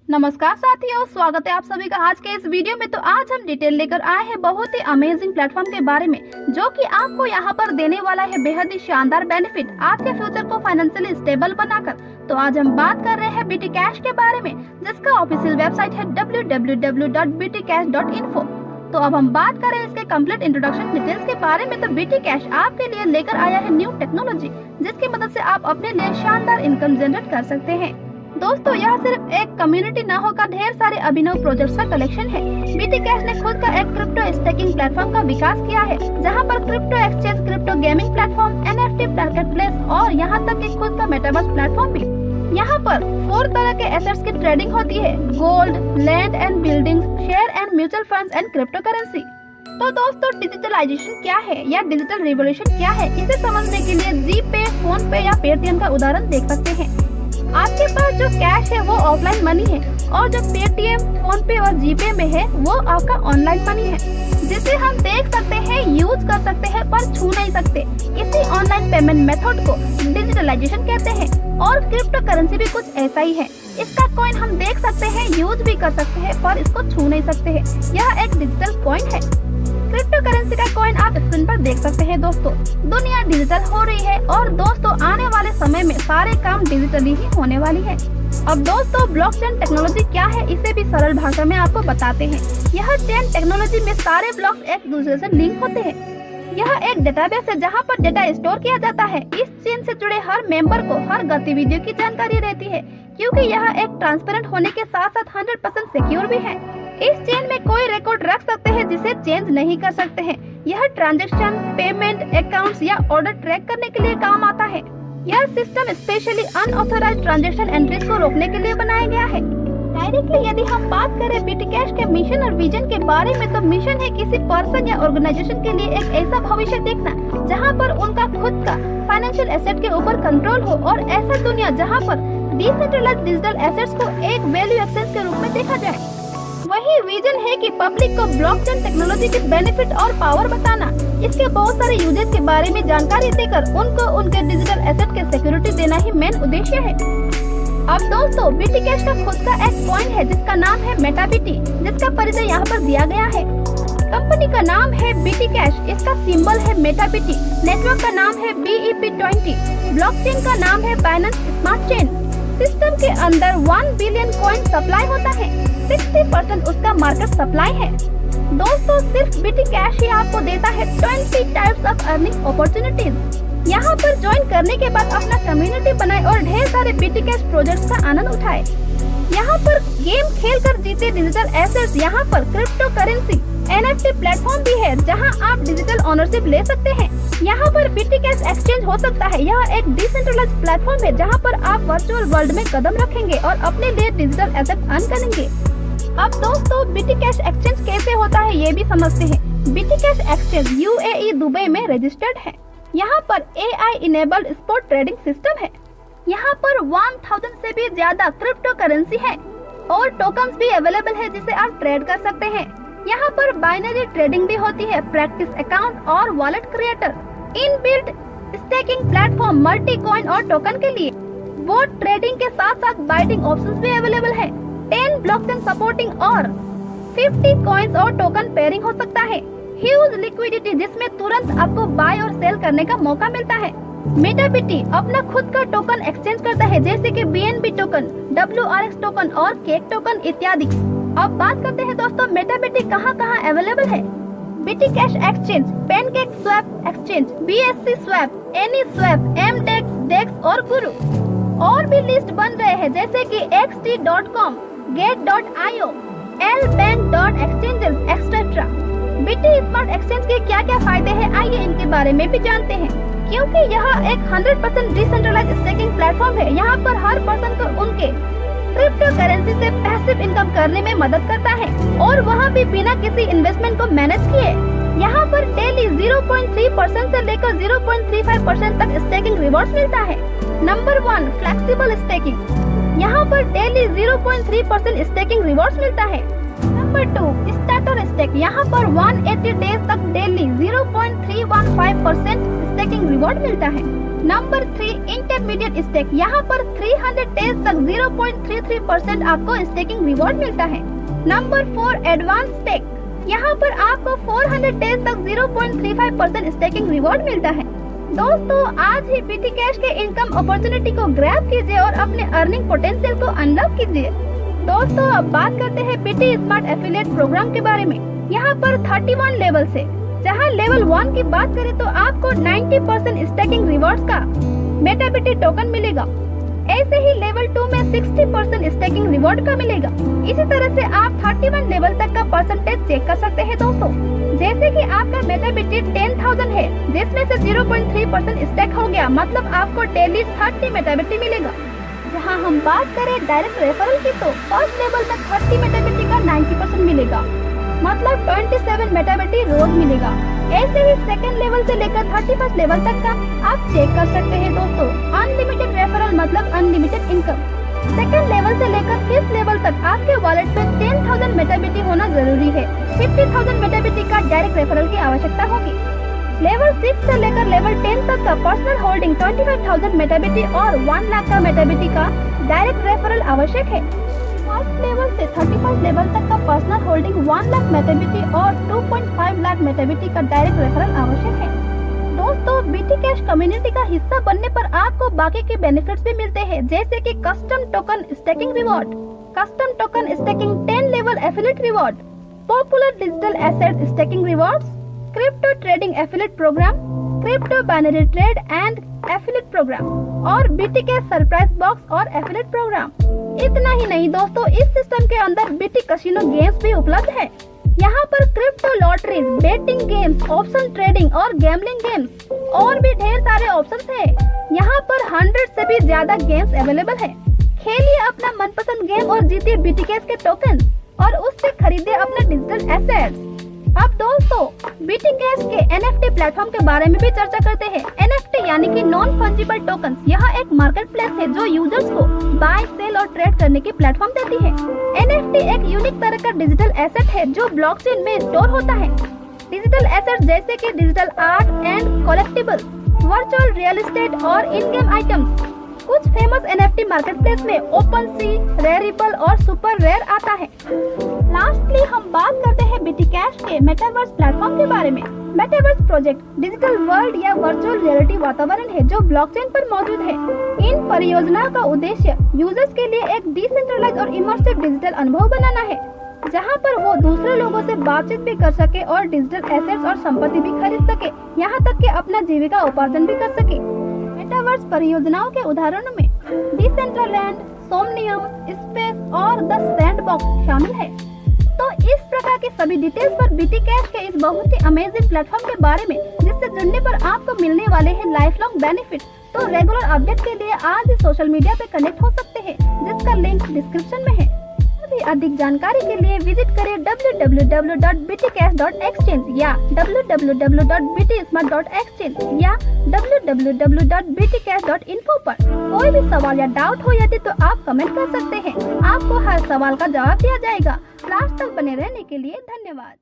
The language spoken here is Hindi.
नमस्कार साथियों, स्वागत है आप सभी का आज के इस वीडियो में। तो आज हम डिटेल लेकर आए हैं बहुत ही अमेजिंग प्लेटफॉर्म के बारे में, जो कि आपको यहाँ पर देने वाला है बेहद ही शानदार बेनिफिट आपके फ्यूचर को फाइनेंशियली स्टेबल बनाकर। तो आज हम बात कर रहे हैं बीटी कैश के बारे में, जिसका ऑफिशियल वेबसाइट है www.btcash.info। तो अब हम बात करें इसके कंप्लीट इंट्रोडक्शन डिटेल्स के बारे में। तो बीटी कैश आपके लिए लेकर आया है न्यू टेक्नोलॉजी, जिसकी मदद से आप अपने लिए शानदार इनकम जनरेट कर सकते हैं। दोस्तों, यह सिर्फ एक कम्युनिटी न होकर ढेर सारे अभिनव प्रोजेक्ट्स का कलेक्शन है। बीटी कैश ने खुद का एक क्रिप्टो स्टेकिंग प्लेटफॉर्म का विकास किया है, जहां पर crypto exchange, crypto gaming platform, NFT marketplace और यहां तक कि खुद का मेटावर्स प्लेटफॉर्म भी। यहां पर 4 तरह के एसेट्स की ट्रेडिंग होती है: gold, land and buildings, share and mutual funds and crypto currency. तो दोस्तों, डिजिटलाइजेशन क्या है या डिजिटल रिवॉल्यूशन क्या है, इसे समझने के लिए जीपे, फोन पे या पेटीएम का उदाहरण देख सकते हैं। आपके पास जो कैश है वो ऑफलाइन मनी है, और जो पेटीएम, फोन पे और जीपे में है वो आपका ऑनलाइन मनी है, जिसे हम देख सकते हैं, यूज कर सकते हैं पर छू नहीं सकते। इसी ऑनलाइन पेमेंट मेथड को डिजिटलाइजेशन कहते हैं। और क्रिप्टो करेंसी भी कुछ ऐसा ही है। इसका कॉइन हम देख सकते हैं, यूज भी कर सकते हैं पर इसको छू नहीं सकते हैं। यह एक डिजिटल कॉइन है। क्रिप्टो करेंसी का कॉइन आप स्क्रीन पर देख सकते हैं। दोस्तों, दुनिया डिजिटल हो रही है और दोस्तों आने वाले समय में सारे काम डिजिटली ही होने वाली है। अब दोस्तों, ब्लॉकचेन टेक्नोलॉजी क्या है, इसे भी सरल भाषा में आपको बताते हैं। यह चेन टेक्नोलॉजी में सारे ब्लॉक्स एक दूसरे से लिंक होते हैं। यह एक डेटाबेस है जहां पर डेटा स्टोर किया जाता है। इस चेन से जुड़े हर मेंबर को हर गतिविधियों की जानकारी रहती है, क्योंकि यह एक ट्रांसपेरेंट होने के साथ साथ 100% सिक्योर भी है। इस चेन में कोई रिकॉर्ड रख सकते हैं जिसे चेंज नहीं कर सकते हैं। यह ट्रांजैक्शन, पेमेंट, अकाउंट्स या ऑर्डर ट्रैक करने के लिए काम आता है। यह system specially unauthorised transaction entries को रोकने के लिए बनाया गया है। डायरेक्टली यदि हम बात करें बीटी कैश के मिशन और विजन के बारे में, तो मिशन है किसी पर्सन या ऑर्गेनाइजेशन के लिए एक ऐसा भविष्य देखना जहां पर उनका खुद का फाइनेंशियल एसेट के ऊपर कंट्रोल हो, और ऐसा दुनिया जहां पर डिसेंट्रलाइज्ड डिजिटल एसेट्स को एक वैल्यू एक्सचेंज के रूप में देखा जाए। वही विजन है कि पब्लिक को ब्लॉकचेन टेक्नोलॉजी के बेनिफिट और पावर बताना, इसके बहुत सारे यूजेस के बारे में जानकारी देकर उनको उनके डिजिटल एसेट के सिक्योरिटी देना ही मेन उद्देश्य है। अब दोस्तों, बीटी कैश का खुद का एक कॉइन है जिसका नाम है मेटाबीटी, जिसका परिचय यहाँ पर दिया गया है। कंपनी का नाम है बीटी कैश, इसका सिंबल है मेटाबीटी, नेटवर्क का नाम है BEP20, ब्लॉकचेन का नाम है बाइनेंस स्मार्ट चेन। सिस्टम के अंदर 1 बिलियन कॉइन सप्लाई होता है, 60% उसका मार्केट सप्लाई है। दोस्तों, सिर्फ बीटी कैश ही आपको देता है 20 टाइप्स ऑफ अर्निंग अपॉर्चुनिटीज। यहाँ पर ज्वाइन करने के बाद अपना कम्युनिटी बनाए और ढेर सारे बीटी कैश प्रोजेक्ट्स का आनंद उठाए। यहाँ पर गेम खेल कर जीते डिजिटल एसेट्स, यहाँ पर क्रिप्टो करेंसी, NFT प्लेटफॉर्म भी है जहाँ आप डिजिटल ओनरशिप ले सकते हैं। यहाँ पर बीटी कैश एक्सचेंज हो सकता है। यह एक डिसेंट्रलाइज्ड प्लेटफॉर्म है जहाँ पर आप वर्चुअल वर्ल्ड में कदम रखेंगे और अपने लिए डिजिटल एसेट अर्न करेंगे। अब दोस्तों, बीटी कैश एक्सचेंज कैसे होता है ये भी समझते हैं। BT cash exchange UAE Dubai में रजिस्टर्ड है। यहाँ पर AI enabled spot trading system है। यहाँ पर 1000 से भी ज्यादा क्रिप्टो करेंसी है और टोकन्स भी अवेलेबल है जिसे आप ट्रेड कर सकते हैं। यहाँ पर बाइनरी ट्रेडिंग भी होती है, प्रैक्टिस अकाउंट और wallet creator, inbuilt staking platform multi coin और टोकन के लिए। बोट ट्रेडिंग के साथ साथ बाइटिंग ऑप्शंस भी अवेलेबल है। 10 ब्लॉकचेन सपोर्टिंग और 50 कॉइन्स और टोकन पेयरिंग हो सकता है। ह्यूज लिक्विडिटी, जिसमें तुरंत आपको बाय और सेल करने का मौका मिलता है। मेटाबीटी अपना खुद का टोकन एक्सचेंज करता है, जैसे कि BNB टोकन, WRX टोकन और केक टोकन इत्यादि। अब बात करते हैं दोस्तों, मेटाबीटी कहाँ अवेलेबल है। BT cash exchange, pancake swap exchange, BSC swap, AnySwap, MDEX, DEX और गुरु। और भी लिस्ट बन रहे हैं जैसे कि XT.com, Get.io, LBank.exchanges etcetera. BT smart exchange के क्या क्या फायदे हैं, आइए इनके बारे में भी जानते हैं। क्योंकि यह एक 100% डिसेंट्रलाइज्ड स्टेकिंग प्लेटफॉर्म है, यहाँ पर हर पर्सन को उनके क्रिप्टो करेंसी से पैसिव इनकम करने में मदद करता है, और वह भी बिना किसी इन्वेस्टमेंट को मैनेज किए। यहाँ पर डेली 0.3% से लेकर 0.35% तक स्टेकिंग रिवॉर्ड्स मिलता है। Number 1, flexible staking. यहाँ पर डेली 0.3% स्टेकिंग रिवॉर्ड्स मिलता है। नंबर 2 स्टार्टर स्टेक, यहाँ पर 180 डेज तक डेली 0.315% स्टेकिंग रिवॉर्ड मिलता है। नंबर 3 इंटरमीडिएट स्टेक, यहाँ पर 300 डेज तक 0.33% आपको स्टेकिंग रिवॉर्ड मिलता है। नंबर 4 एडवांस स्टेक, यहाँ पर आपको 400 डेज तक 0.35% स्टेकिंग रिवॉर्ड मिलता है। दोस्तों आज ही बीटी कैश के इनकम अपॉर्चुनिटी को ग्रैब कीजिए और अपने अर्निंग पोटेंशियल को अनलॉक कीजिए। दोस्तों अब बात करते हैं बीटी स्मार्ट एफिलिएट प्रोग्राम के बारे में। यहाँ पर 31 लेवल से, जहाँ लेवल 1 की बात करें तो आपको 90% स्टेकिंग रिवॉर्ड्स का मेटाबीटी टोकन मिलेगा। ऐसे ही लेवल 2 में 60% स्टेकिंग रिवॉर्ड का मिलेगा। इसी तरह से आप 31 लेवल तक का परसेंटेज चेक कर सकते हैं। दोस्तों जैसे कि आपका मेटाबीटी 10,000 है, जिसमें से 0.3% स्टेक हो गया, मतलब आपको डेली 30 मेटाबीटी मिलेगा। जहां हम बात करें डायरेक्ट रेफरल की तो फर्स्ट लेवल में 30 मेटाबीटी का 90% मिलेगा, मतलब 27 मेटाबीटी रोज मिलेगा। ऐसे ही सेकंड लेवल से लेकर 31 लेवल तक का आप चेक कर सकते हैं। दोस्तों अनलिमिटेड रेफरल मतलब अनलिमिटेड इनकम। सेकंड लेवल से लेकर 5th लेवल तक आपके वॉलेट में 10,000 मेटाबीटी होना जरूरी है। 50,000 मेटाबीटी का डायरेक्ट रेफरल की आवश्यकता होगी। लेवल 6 से लेकर लेवल 10 तक का पर्सनल होल्डिंग 25,000 मेटाबीटी और 1 लाख का मेटाबीटी का डायरेक्ट रेफरल आवश्यक है। फर्स्ट लेवल से 31 लेवल तक का पर्सनल होल्डिंग 1 लाख मेटाबीटी और 2.5 लाख मेटाबीटी का डायरेक्ट रेफरल आवश्यक है। दोस्तों बीटी कैश कम्युनिटी का हिस्सा बनने पर आपको बाकी के बेनिफिट्स भी मिलते हैं, जैसे कि custom token staking reward, custom token staking 10 level affiliate reward, popular digital asset staking rewards, crypto trading affiliate program, crypto binary trade and affiliate program और बीटी कैश सरप्राइज बॉक्स और एफिलिएट प्रोग्राम। इतना ही नहीं दोस्तों, इस सिस्टम के अंदर बीटी कैसीनो गेम्स भी उपलब्ध है। यहाँ पर crypto lotteries, betting games, option trading और गैम्बलिंग गेम्स और भी ढेर सारे ऑप्शंस हैं। यहाँ पर 100 से भी ज्यादा गेम्स अवेलेबल है। खेलिए अपना मनपसंद गेम और जीतिए बीटी कैश के टोकन और उससे खरीदिए अपना डिजिटल एसेट्स। अब दोस्तों बीटी कैश के NFT प्लेटफॉर्म के बारे में भी चर्चा करते हैं। NFT यानी कि नॉन फंजिबल टोकन, यह एक मार्केट प्लेस है जो यूजर्स को बाय, सेल और ट्रेड करने की प्लेटफॉर्म देती है। NFT एक यूनिक तरह का डिजिटल एसेट है जो ब्लॉकचेन में स्टोर होता है। डिजिटल एसेट जैसे कि digital art and collectibles, virtual real estate और इन गेम आइटम्स। कुछ फेमस NFT मार्केटप्लेस में ओपनसी, रेयरिबल और सुपर रेयर आता है। लास्टली हम बात करते हैं बीटी कैश के मेटावर्स प्लेटफॉर्म के बारे में। मेटावर्स प्रोजेक्ट डिजिटल वर्ल्ड या वर्चुअल रियलिटी वातावरण है जो ब्लॉकचेन पर मौजूद है। इन परियोजनाओं का उद्देश्य यूजर्स के लिए एक डिसेंट्रलाइज्ड और इमर्सिव डिजिटल अनुभव बनाना है, जहां पर वो दूसरे लोगों से बातचीत भी कर सके और डिजिटल एसेट्स और संपत्ति भी खरीद सके, यहाँ तक कि अपना जीविका उपार्जन भी कर सके। मेटावर्स परियोजनाओं के उदाहरणों में डिसेंट्रलैंड, सोमनियम, स्पेस और द सैंडबॉक्स शामिल है। तो इस प्रकार के सभी डिटेल्स पर बीटी कैश के इस बहुत ही अमेजिंग प्लेटफॉर्म के बारे में, जिससे जुड़ने पर आपको मिलने वाले हैं लाइफ लॉन्ग बेनिफिट। तो रेगुलर अपडेट के लिए आज ही सोशल मीडिया पे कनेक्ट हो सकते हैं, जिसका लिंक डिस्क्रिप्शन में है। अधिक जानकारी के लिए विजिट करें www.btcash.exchange या www.btsmart.exchange या www.btcash.info पर। कोई भी सवाल या डाउट हो यदि तो आप कमेंट कर सकते हैं, आपको हर सवाल का जवाब दिया जाएगा। लास्ट तक बने रहने के लिए धन्यवाद।